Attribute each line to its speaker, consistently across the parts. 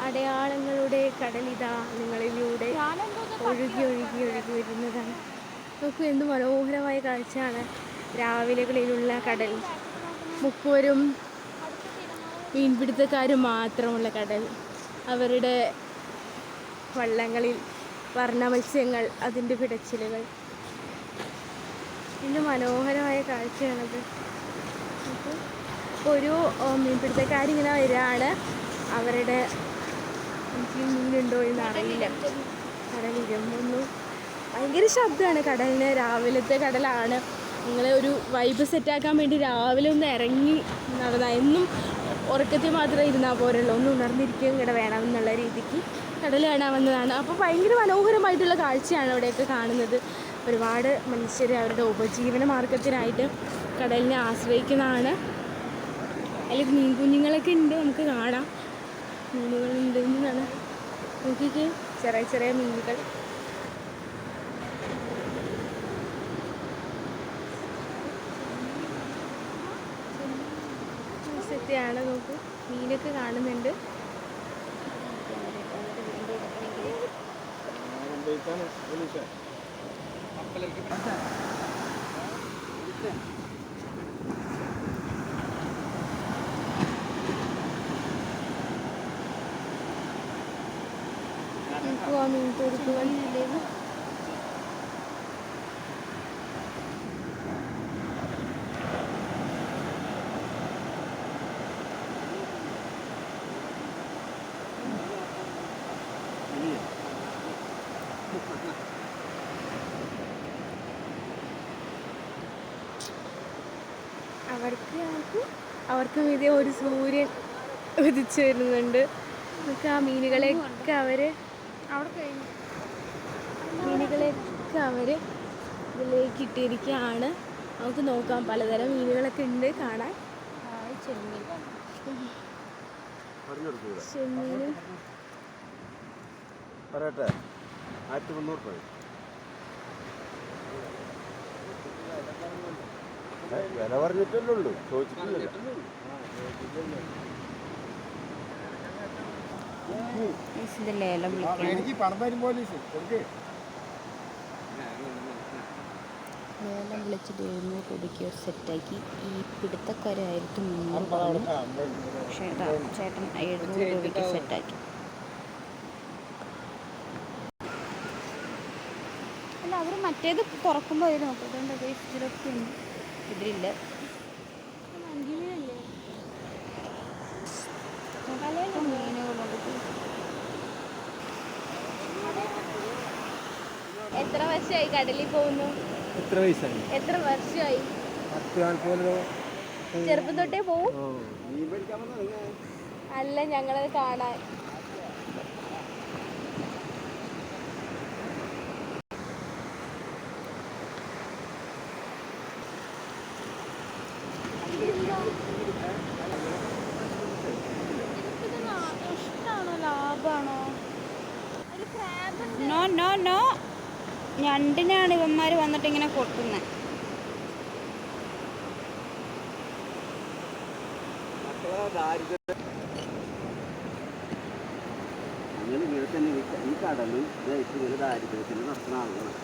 Speaker 1: അടയാളങ്ങളുടെ കടലിതാ നിങ്ങളിലൂടെ ഒഴുകി ഒഴുകി ഒഴുകി വരുന്നതാണ്. നോക്കൂ, എന്ത് മനോഹരമായ കാഴ്ചയാണ് രാവിലെകളിലുള്ള കടൽ. മുക്കുവരും മീൻപിടുത്തക്കാരും മാത്രമുള്ള കടൽ. അവരുടെ വള്ളങ്ങളിൽ വർണ്ണ മത്സ്യങ്ങൾ, അതിൻ്റെ പിടച്ചിലുകൾ. എന്ത് മനോഹരമായ കാഴ്ചയാണത്. ഒരു മീൻപിടുത്തക്കാരിങ്ങനെ വരികയാണ്. അവരുടെ മീനുണ്ടോ എന്ന് അറിയില്ല. കടലിരമ്പുന്നു. ഭയങ്കര ശബ്ദമാണ് കടലിന്. രാവിലത്തെ കടലാണ്. നിങ്ങൾ ഒരു വൈബ് സെറ്റാക്കാൻ വേണ്ടി രാവിലെ ഒന്ന് ഇറങ്ങി നടന്നാൽ, എന്നും ഉറക്കത്തിൽ മാത്രമേ ഇരുന്നാൽ പോരല്ലോ, ഒന്ന് ഉണർന്നിരിക്കുകയും കൂടെ വേണം എന്നുള്ള രീതിക്ക് കടൽ കാണാൻ വന്നതാണ്. അപ്പോൾ ഭയങ്കര മനോഹരമായിട്ടുള്ള കാഴ്ചയാണ് ഇവിടെയൊക്കെ കാണുന്നത്. ഒരുപാട് മനുഷ്യർ അവരുടെ ഉപജീവന മാർഗത്തിനായിട്ട് കടലിനെ ആശ്രയിക്കുന്നതാണ്. അതിൽ മീൻ കുഞ്ഞുങ്ങളൊക്കെ ഉണ്ട്, നമുക്ക് കാണാം. മീനുകളുണ്ട് എന്നാണ്. നോക്കിക്കേ, ചെറിയ ചെറിയ മീനുകൾ. മത്സ്യത്തെയാണ്. നോക്കൂ, മീനൊക്കെ കാണുന്നുണ്ട്. മീൻ തുടുക്കുകൾ അവർക്ക് മീതെ ഒരു സൂര്യൻ ഉദിച്ചു വരുന്നുണ്ട്. നമുക്ക് ആ മീനുകളെയൊക്കെ ഇതിലേക്ക് ഇട്ടിരിക്കുകയാണ്. നമുക്ക് നോക്കാം, പലതരം മീനുകളൊക്കെ ഉണ്ട് കാണാൻ. ചെമ്മീനും
Speaker 2: വില പറഞ്ഞിട്ടല്ലേ ഉള്ളൂ, ചോദിച്ചിട്ടില്ല.
Speaker 3: ലേലം വിളിച്ചിട്ട് 700 രൂപയ്ക്ക് സെറ്റാക്കി. ഈ പിടുത്തക്കാർ 1300 പറഞ്ഞു. പക്ഷേ ചേട്ടൻ 700 രൂപയ്ക്ക് സെറ്റാക്കി. അല്ല, അവർ മറ്റേത് തുറക്കുമ്പോൾ അത് നോക്കും. അതുകൊണ്ട് ഇതിലൊക്കെ ഉണ്ട്, ഇതിലില്ല.
Speaker 1: എത്ര വർഷമായി കടലിൽ പോകുന്നു? എത്ര വർഷമായി? ചെറുപ്പം തൊട്ടേ പോവും? അല്ല, ഞങ്ങളത് കാണാൻ. ഇഷ്ടാണോ, ലാഭാണോ?
Speaker 3: നോ നോ നോ, ഞണ്ടിനാണ് ഇവന്മാർ വന്നിട്ട് ഇങ്ങനെ കൊട്ടുന്നത്.
Speaker 2: അങ്ങനെ ഇങ്ങനെ തന്നെ ഈ കടലും ഇങ്ങനെ ദാരിദ്ര്യത്തിൽ നടത്തുന്ന ആളുകളാണ്.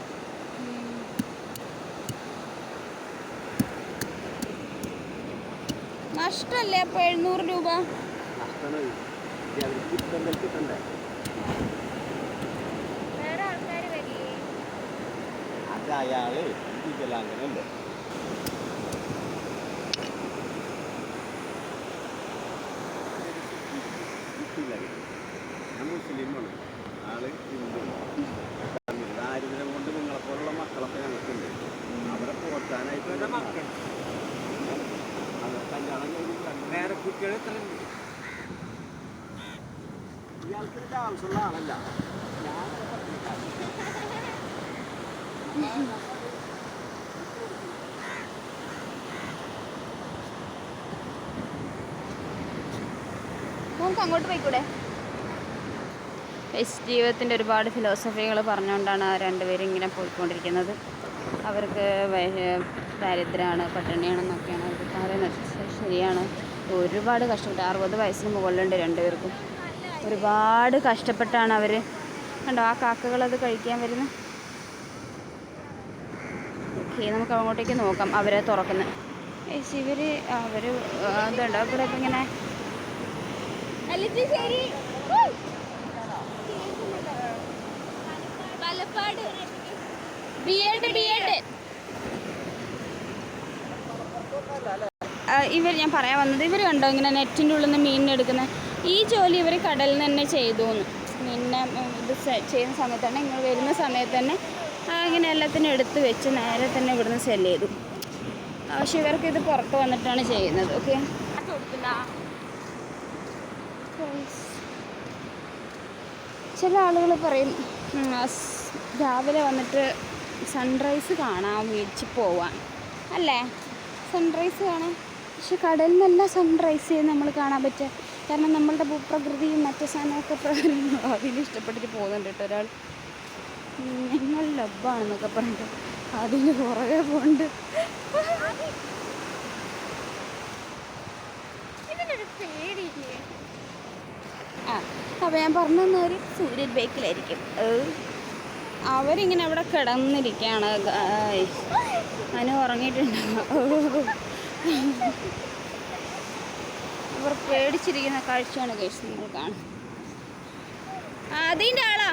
Speaker 3: നഷ്ടല്ലേ അപ്പൊ 700 രൂപ?
Speaker 2: നഷ്ടമാണ്. അവർക്ക് കിട്ടണ്ടേ?
Speaker 1: വേറെ ആൾക്കാർ വരില്ലേ?
Speaker 2: അത് അയാള് അങ്ങനല്ലേ. ഞാൻ മുസ്ലിമാണ്, ആള് ഹിന്ദു. ദാരിദ്ര്യം കൊണ്ട് നിങ്ങളെപ്പോലുള്ള മക്കളൊക്കെ ഞങ്ങൾക്കുണ്ട്. അവരെ പോറ്റാനായിട്ട് കല്യാണം കഴിഞ്ഞ് വേറെ കുട്ടികൾ എത്ര ഉണ്ട്? ഇയാൾക്ക് ഇതിൻ്റെ ആവശ്യമുള്ള ആളല്ല.
Speaker 3: നമുക്ക് അങ്ങോട്ട് പോയിക്കൂടെ? ജീവിതത്തിൻ്റെ ഒരുപാട് ഫിലോസഫികൾ പറഞ്ഞുകൊണ്ടാണ് ആ രണ്ടുപേരും ഇങ്ങനെ പോയിക്കൊണ്ടിരിക്കുന്നത്. അവർക്ക് ദാരിദ്ര്യമാണ്, പട്ടിണിയാണെന്നൊക്കെയാണ് അവർ പറയുന്നത്. ശരിയാണ്, ഒരുപാട് കഷ്ടപ്പെട്ട് 60 വയസ്സിന് മുകളിലുണ്ട് രണ്ടുപേർക്കും. ഒരുപാട് കഷ്ടപ്പെട്ടാണ് അവർ, കണ്ടോ ആ കാക്കകളത് കഴിക്കാൻ വരുന്നത്. ഓക്കെ, നമുക്ക് അങ്ങോട്ടേക്ക് നോക്കാം അവരെ തുറക്കുന്നത്. ഇവർ അതുണ്ടോ ഇവിടെ ഇപ്പം ഇങ്ങനെ ഞാൻ പറയാൻ വന്നത്, ഇവർ കണ്ടോ ഇങ്ങനെ നെറ്റിൻ്റെ ഉള്ളിൽ നിന്ന് മീനിനെടുക്കുന്നത്. ഈ ജോലി ഇവർ കടലിൽ നിന്ന് തന്നെ ചെയ്തു എന്ന്. മീനിനെ ഇത് ചെയ്യുന്ന സമയത്താണ്, നിങ്ങൾ വരുന്ന സമയത്ത് തന്നെ ഇങ്ങനെ എല്ലാത്തിനും എടുത്ത് വെച്ച് നേരെ തന്നെ ഇവിടുന്ന് സെല് ചെയ്തു. പക്ഷെ ഇവർക്ക് ഇത് പുറത്ത് വന്നിട്ടാണ് ചെയ്യുന്നത്. ഓക്കെ, ചില ആളുകൾ പറയും രാവിലെ വന്നിട്ട് സൺറൈസ് കാണാൻ ബീച്ചിൽ പോവാൻ അല്ലേ, സൺറൈസ് കാണാൻ. പക്ഷെ കടലിൽ നിന്നല്ല സൺറൈസ് നമ്മൾ കാണാൻ പറ്റുക. കാരണം നമ്മളുടെ ഭൂപ്രകൃതിയും മറ്റു സാധനമൊക്കെ അതിൽ ഇഷ്ടപ്പെട്ടിട്ട് പോകുന്നുണ്ട് കേട്ടോ ഒരാൾ. ഞങ്ങൾ ലബ്ബാണെന്നൊക്കെ പറഞ്ഞിട്ട് അതിന് പുറകെ പോകുന്നുണ്ട്. അപ്പോൾ ഞാൻ പറഞ്ഞൊരു സൂര്യൻ ബേക്കിലായിരിക്കും. അവരിങ്ങനെ അവിടെ കിടന്നിരിക്കുകയാണ്. അനു ഉറങ്ങിയിട്ടുണ്ടാവും. അവർ പേടിച്ചിരിക്കുന്ന കാഴ്ചയാണ് ഗൈസ് നിങ്ങൾ കാണുന്നത്. അതിൻ്റെ ആളാ